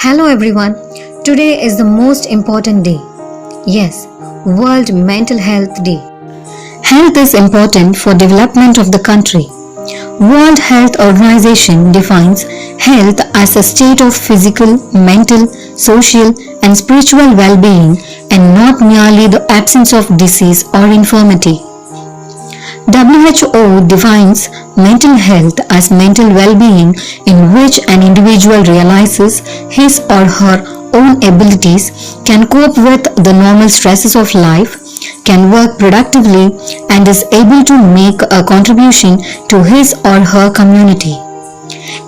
Hello everyone. Today is the most important day. Yes, World Mental Health Day. Health is important for development of the country. World Health Organization defines health as a state of physical, mental, social and spiritual well-being and not merely the absence of disease or infirmity. WHO defines mental health as mental well-being in which an individual realizes his or her own abilities, can cope with the normal stresses of life, can work productively, and is able to make a contribution to his or her community.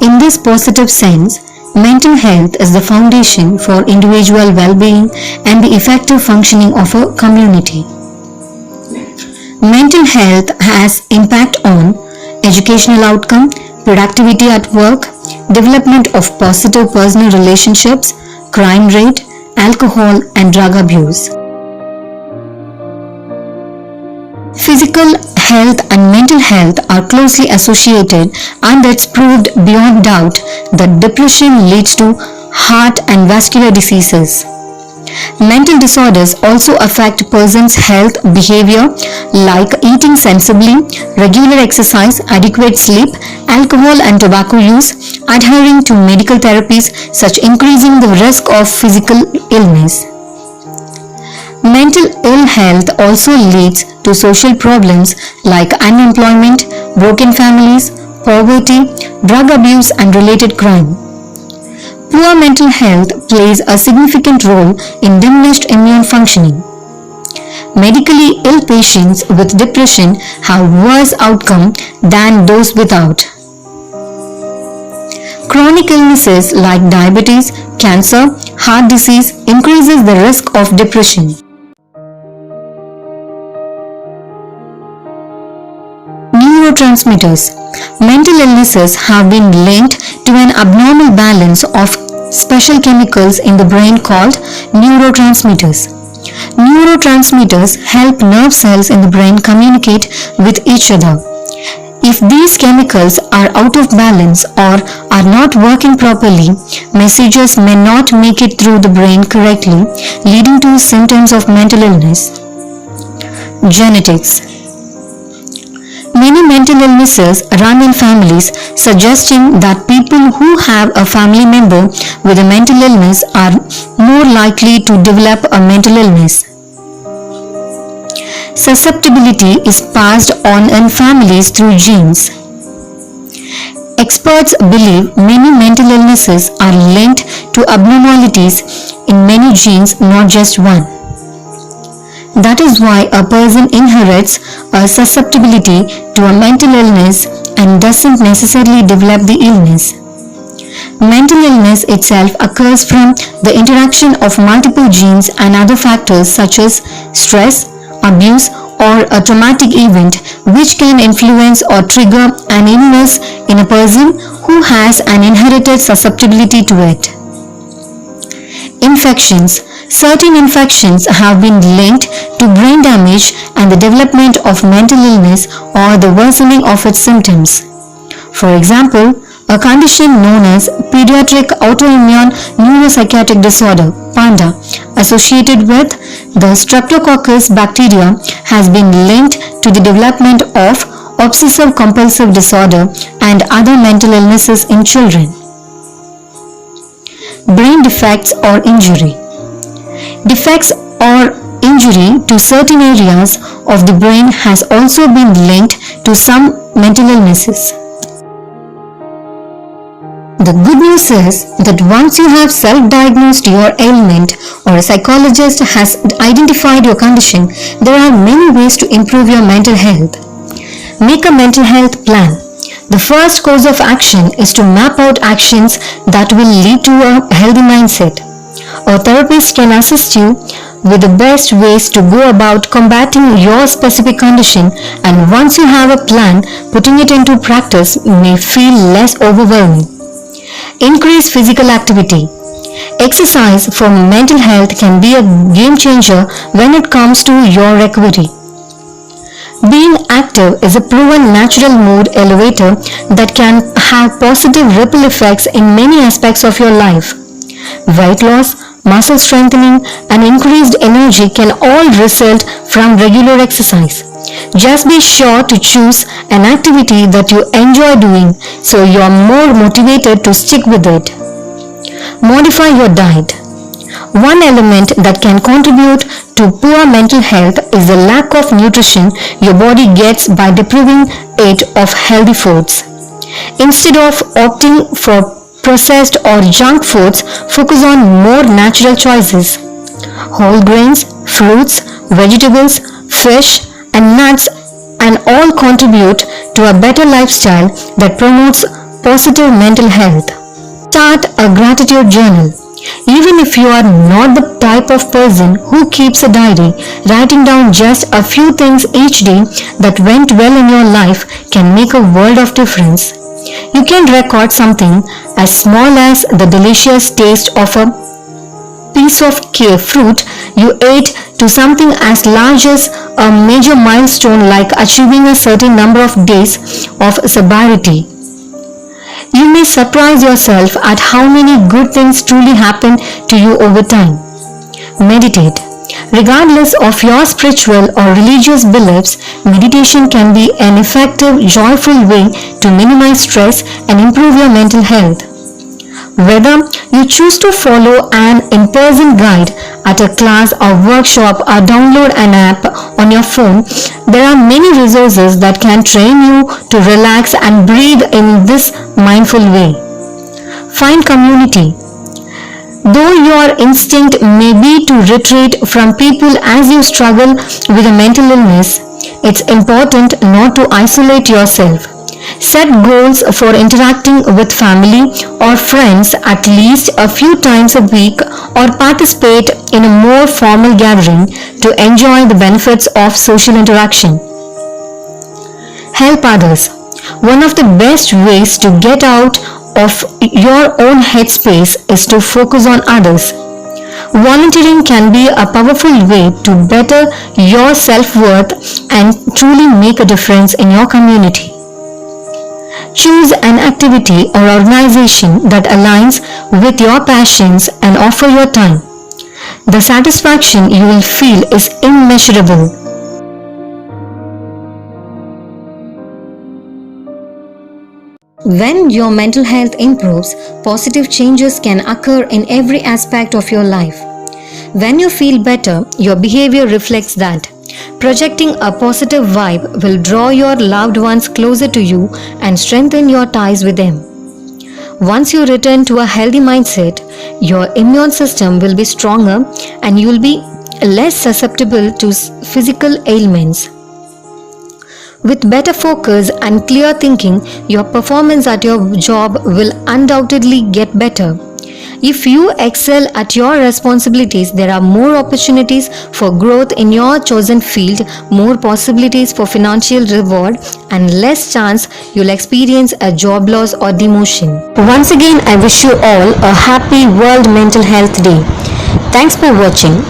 In this positive sense, mental health is the foundation for individual well-being and the effective functioning of a community. Mental health has impact on educational outcome, productivity at work, development of positive personal relationships, crime rate, alcohol and drug abuse. Physical health and mental health are closely associated, and it's proved beyond doubt that depression leads to heart and vascular diseases. Mental disorders also affect a person's health behavior like eating sensibly, regular exercise, adequate sleep, alcohol and tobacco use, adhering to medical therapies such increasing the risk of physical illness. Mental ill health also leads to social problems like unemployment, broken families, poverty, drug abuse and related crime. Poor mental health plays a significant role in diminished immune functioning. Medically ill patients with depression have worse outcome than those without. Chronic illnesses like diabetes, cancer, heart disease increases the risk of depression. Neurotransmitters. Mental illnesses have been linked to an abnormal balance of special chemicals in the brain called neurotransmitters. Neurotransmitters help nerve cells in the brain communicate with each other. If these chemicals are out of balance or are not working properly, messages may not make it through the brain correctly, leading to symptoms of mental illness. Genetics. Many mental illnesses run in families, suggesting that people who have a family member with a mental illness are more likely to develop a mental illness. Susceptibility is passed on in families through genes. Experts believe many mental illnesses are linked to abnormalities in many genes, not just one. That is why a person inherits a susceptibility to a mental illness and doesn't necessarily develop the illness. Mental illness itself occurs from the interaction of multiple genes and other factors such as stress, abuse, or a traumatic event which can influence or trigger an illness in a person who has an inherited susceptibility to it. Infections. Certain infections have been linked to brain damage and the development of mental illness or the worsening of its symptoms. For example, a condition known as pediatric autoimmune neuropsychiatric disorder (PANDA) associated with the Streptococcus bacteria has been linked to the development of obsessive compulsive disorder and other mental illnesses in children. Brain defects or injury. Defects or injury to certain areas of the brain has also been linked to some mental illnesses. The good news is that once you have self-diagnosed your ailment or a psychologist has identified your condition, there are many ways to improve your mental health. Make a mental health plan. The first course of action is to map out actions that will lead to a healthy mindset. A therapist can assist you with the best ways to go about combating your specific condition, and once you have a plan, putting it into practice may feel less overwhelming. Increase physical activity. Exercise for mental health can be a game changer when it comes to your recovery. Being active is a proven natural mood elevator that can have positive ripple effects in many aspects of your life. Weight loss, muscle strengthening, and increased energy can all result from regular exercise. Just be sure to choose an activity that you enjoy doing so you are more motivated to stick with it. Modify your diet. One element that can contribute to poor mental health is the lack of nutrition your body gets by depriving it of healthy foods. Instead of opting for processed or junk foods, focus on more natural choices. Whole grains, fruits, vegetables, fish, and nuts and all contribute to a better lifestyle that promotes positive mental health. Start a gratitude journal. Even if you are not the type of person who keeps a diary, writing down just a few things each day that went well in your life can make a world of difference. You can record something as small as the delicious taste of a piece of fruit you ate to something as large as a major milestone like achieving a certain number of days of sobriety. You may surprise yourself at how many good things truly happen to you over time. Meditate. Regardless of your spiritual or religious beliefs, meditation can be an effective, joyful way to minimize stress and improve your mental health. Whether you choose to follow an in-person guide at a class or workshop or download an app on your phone, there are many resources that can train you to relax and breathe in this mindful way. Find community. Though your instinct may be to retreat from people as you struggle with a mental illness, it's important not to isolate yourself. Set goals for interacting with family or friends at least a few times a week or participate in a more formal gathering to enjoy the benefits of social interaction. Help others. One of the best ways to get out of your own headspace is to focus on others. Volunteering can be a powerful way to better your self-worth and truly make a difference in your community. Choose an activity or organization that aligns with your passions and offer your time. The satisfaction you will feel is immeasurable. When your mental health improves, positive changes can occur in every aspect of your life. When you feel better, your behavior reflects that. Projecting a positive vibe will draw your loved ones closer to you and strengthen your ties with them. Once you return to a healthy mindset, your immune system will be stronger and you will be less susceptible to physical ailments. With better focus and clear thinking, your performance at your job will undoubtedly get better. If you excel at your responsibilities, there are more opportunities for growth in your chosen field, more possibilities for financial reward, and less chance you'll experience a job loss or demotion. Once again, I wish you all a happy World Mental Health Day. Thanks for watching.